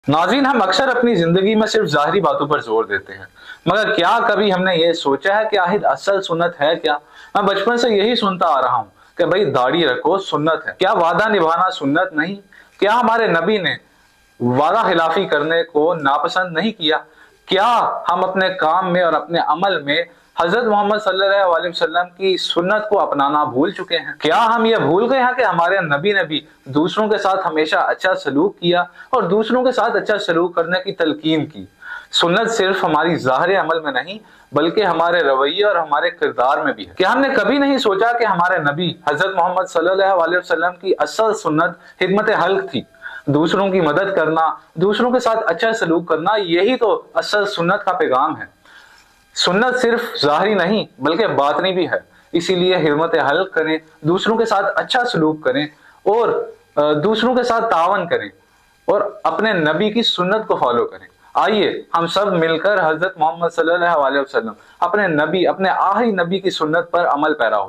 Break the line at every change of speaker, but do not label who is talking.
नाज़रीन, हम अक्सर अपनी जिंदगी में सिर्फ ज़ाहिरी बातों पर जोर देते हैं, मगर क्या कभी हमने ये सोचा है कि आखिर असल सुन्नत है क्या? मैं बचपन से यही सुनता आ रहा हूँ कि भाई दाढ़ी रखो सुन्नत है। क्या वादा निभाना सुन्नत नहीं? क्या हमारे नबी ने वादा खिलाफी करने को नापसंद नहीं किया? क्या हम अपने काम में और अपने अमल में हजरत मोहम्मद सल्लल्लाहु अलैहि वसल्लम की सुन्नत को अपनाना भूल चुके हैं? क्या हम ये भूल गए हैं कि हमारे नबी ने भी दूसरों के साथ हमेशा अच्छा सलूक किया और दूसरों के साथ अच्छा सलूक करने की तलकीन की? सुन्नत सिर्फ हमारी ज़ाहिर अमल में नहीं बल्कि हमारे रवैये और हमारे किरदार में भी है। क्या हमने कभी नहीं सोचा कि हमारे नबी हजरत मोहम्मद सल्लल्लाहु अलैहि वसल्लम की असल सुन्नत हिकमत हल्क थी? दूसरों की मदद करना, दूसरों के साथ अच्छा सलूक करना, यही तो असल सुन्नत का पैगाम है। सुन्नत सिर्फ ज़ाहिरी नहीं बल्कि बातनी भी है। इसीलिए हिम्मत हल्क करें, दूसरों के साथ अच्छा सलूक करें और दूसरों के साथ तावन करें और अपने नबी की सुन्नत को फॉलो करें। आइए हम सब मिलकर हजरत मोहम्मद सल्लल्लाहु अलैहि वसल्लम अपने नबी, अपने आखिरी नबी की सुन्नत पर अमल पैरा हो।